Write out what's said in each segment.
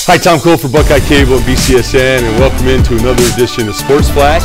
Hi, Tom Cole for Buckeye Cable and BCSN, and welcome into another edition of Sports Flash.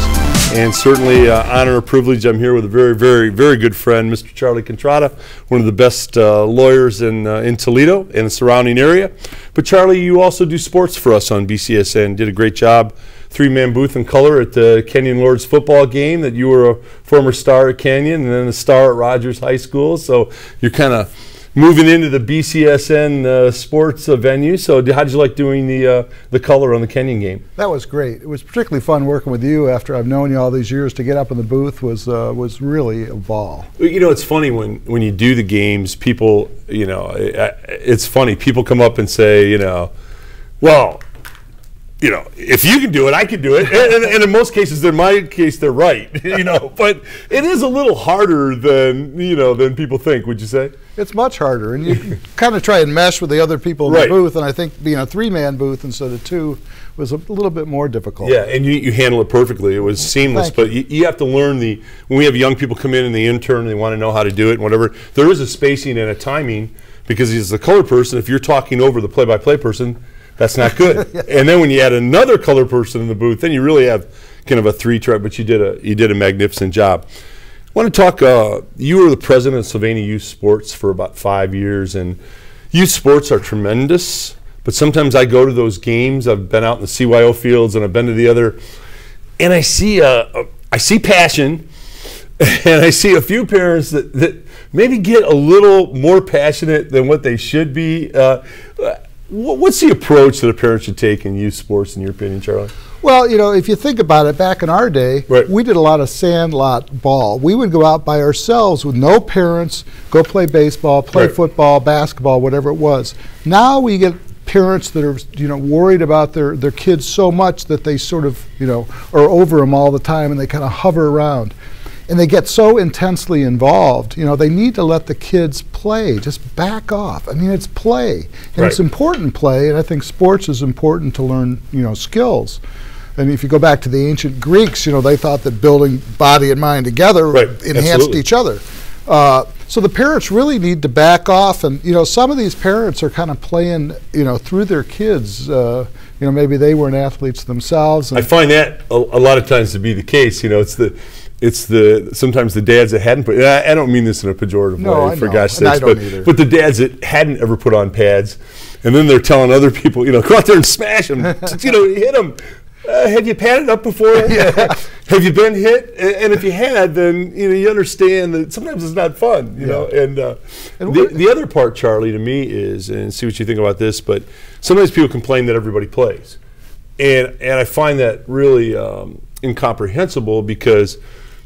And certainly honor and privilege. I'm here with a very, very, very good friend, Mr. Charlie Contrada, one of the best lawyers in Toledo and the surrounding area. But Charlie, you also do sports for us on BCSN. Did a great job, three-man booth in color at the Kenyon Lords football game. That you were a former star at Kenyon and then a star at Rogers High School. So you're kind of moving into the BCSN sports venue. So how did you like doing the color on the Kenyon game? That was great. It was particularly fun working with you after I've known you all these years. To get up in the booth was really a ball. You know, it's funny when you do the games, people, you know, it's funny. People come up and say, you know, well, you know, if you can do it, I can do it. And in most cases, in my case, they're right. You know, but it is a little harder than than people think. Would you say? It's much harder, and you kind of try and mesh with the other people in the booth. And I think being a three-man booth instead of two was a little bit more difficult. Yeah, and you handle it perfectly. It was seamless. But you have to learn when we have young people come in and they intern, and they want to know how to do it and whatever. There is a spacing and a timing because as the color person, if you're talking over the play-by-play person, that's not good. And then when you add another color person in the booth, then you really have kind of a three-track. But you did a magnificent job. I want to talk. You were the president of Sylvania Youth Sports for about 5 years, and youth sports are tremendous. But sometimes I go to those games. I've been out in the CYO fields, and I've been to the other, and I see passion, and I see a few parents that maybe get a little more passionate than what they should be. What's the approach that a parent should take in youth sports, in your opinion, Charlie? Well, you know, if you think about it, back in our day, we did a lot of sandlot ball. We would go out by ourselves with no parents, go play baseball, play football, basketball, whatever it was. Now we get parents that are, worried about their kids so much that they sort of, are over them all the time, and they kind of hover around. And they get so intensely involved, they need to let the kids play, just back off. I mean, it's play, and it's important play, and I think sports is important to learn, skills. And if you go back to the ancient Greeks, they thought that building body and mind together enhanced each other. So the parents really need to back off, and some of these parents are kind of playing, through their kids. Maybe they weren't athletes themselves. I find that a lot of times to be the case. It's sometimes the dads that hadn't put. I don't mean this in a pejorative way, for gosh sakes, but the dads that hadn't ever put on pads, and then they're telling other people, go out there and smash them, hit them. Have you padded up before? Have you been hit? And if you had, then you understand that sometimes it's not fun. And the other part, Charlie, to me is, and see what you think about this, but sometimes people complain that everybody plays, and I find that really incomprehensible because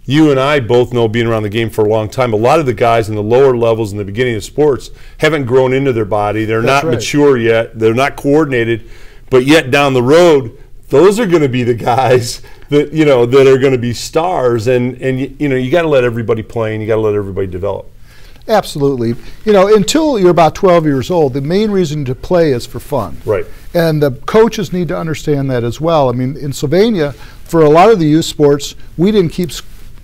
you and I both know, being around the game for a long time, a lot of the guys in the lower levels in the beginning of sports haven't grown into their body. They're not mature yet. They're not coordinated, but yet down the road, those are going to be the guys that that are going to be stars, and you got to let everybody play, and you got to let everybody develop. Absolutely. Until you're about 12 years old, the main reason to play is for fun. Right. And the coaches need to understand that as well. I mean, in Sylvania, for a lot of the youth sports, we didn't keep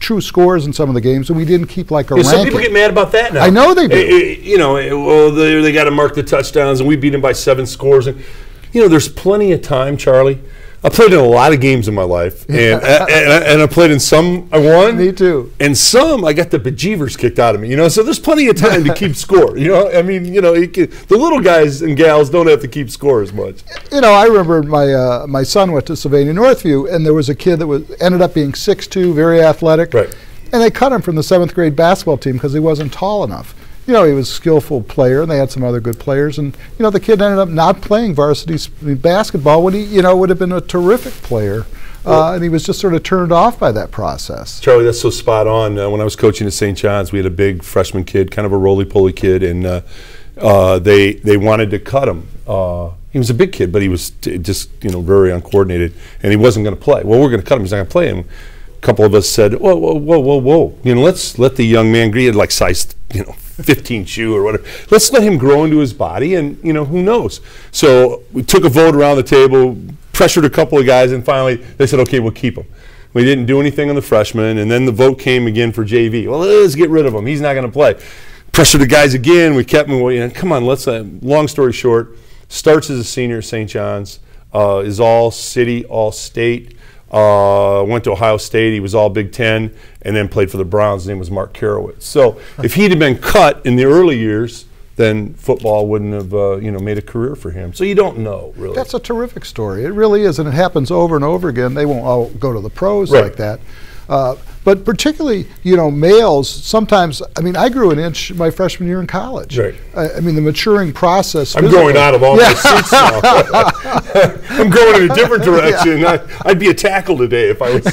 true scores in some of the games, and we didn't keep like a ranking. Some people get mad about that now. I know they do. Well, they got to mark the touchdowns, and we beat them by 7 scores. And there's plenty of time, Charlie. I played in a lot of games in my life, and I played in some I won. Me too. And some I got the bejeevers kicked out of me. So there's plenty of time to keep score. I mean, the little guys and gals don't have to keep score as much. I remember my son went to Sylvania Northview, and there was a kid that ended up being 6'2", very athletic, and they cut him from the 7th grade basketball team because he wasn't tall enough. He was a skillful player, and they had some other good players. And, the kid ended up not playing varsity basketball when he, would have been a terrific player. And he was just sort of turned off by that process. Charlie, that's so spot on. When I was coaching at St. John's, we had a big freshman kid, kind of a roly-poly kid, and they wanted to cut him. He was a big kid, but he was just, very uncoordinated, and he wasn't going to play. Well, we're going to cut him. He's not going to play. And a couple of us said, whoa, whoa, whoa, whoa, whoa. Let's let the young man, he had like size, 15 shoe or whatever. Let's let him grow into his body, and who knows. So we took a vote around the table, pressured a couple of guys, and finally they said, okay, we'll keep him. We didn't do anything on the freshman, and then the vote came again for JV. Well, let's get rid of him. He's not going to play. Pressured the guys again. We kept him. Come on, let's. Long story short, starts as a senior at St. John's, is all city, all state. Went to Ohio State. He was all Big Ten, and then played for the Browns. His name was Mark Karowitz. So if he'd have been cut in the early years, then football wouldn't have made a career for him. So you don't know, really. That's a terrific story. It really is, and it happens over and over again. They won't all go to the pros like that. But particularly, males, sometimes, I mean, I grew an inch my freshman year in college. Right. I mean, the maturing process. I'm growing out of all my seats now. I'm going in a different direction. I'd be a tackle today if I was,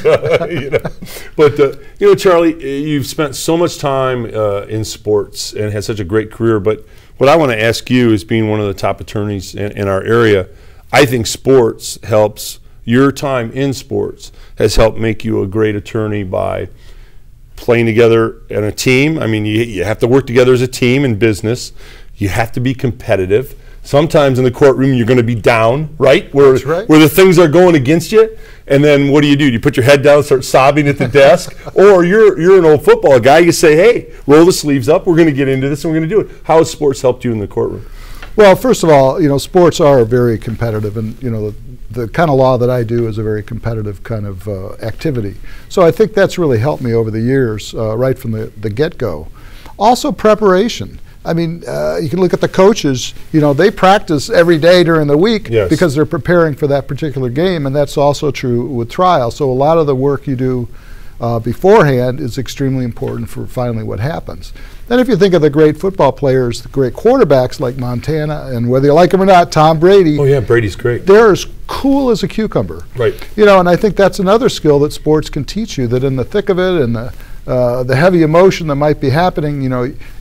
But, Charlie, you've spent so much time in sports and had such a great career. But what I want to ask you is, being one of the top attorneys in our area, I think sports helps. Your time in sports has helped make you a great attorney by playing together in a team. I mean, you have to work together as a team in business. You have to be competitive. Sometimes in the courtroom you're going to be down, right? Where the things are going against you. And then what do? You put your head down and start sobbing at the desk? Or you're an old football guy. You say, hey, roll the sleeves up. We're going to get into this and we're going to do it. How has sports helped you in the courtroom? Well, first of all, sports are very competitive, and the kind of law that I do is a very competitive kind of activity. So I think that's really helped me over the years, right from the get-go. Also, preparation. I mean, you can look at the coaches. They practice every day during the week because they're preparing for that particular game, and that's also true with trial. So a lot of the work you do beforehand is extremely important for finally what happens. Then if you think of the great football players, the great quarterbacks like Montana, and whether you like him or not, Tom Brady. Oh yeah, Brady's great. They're as cool as a cucumber. Right. And I think that's another skill that sports can teach you, that in the thick of it and the heavy emotion that might be happening,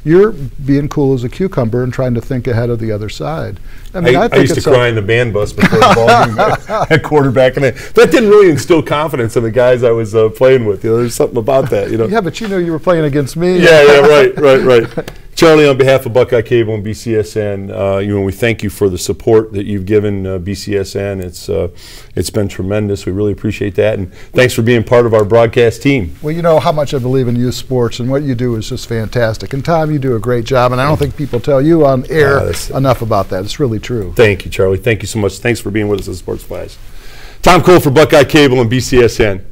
you're being cool as a cucumber and trying to think ahead of the other side. I mean, I used to cry in the band bus before the ball game at quarterback, and that didn't really instill confidence in the guys I was playing with. There's something about that. Yeah, but you were playing against me. Yeah, right. Charlie, on behalf of Buckeye Cable and BCSN, we thank you for the support that you've given BCSN. It's been tremendous. We really appreciate that, and thanks for being part of our broadcast team. Well, you know how much I believe in youth sports, and what you do is just fantastic. And Tom, you do a great job, and I don't think people tell you on air enough about that. It's really true. Thank you, Charlie. Thank you so much. Thanks for being with us at Sports Flash. Tom Cole for Buckeye Cable and BCSN.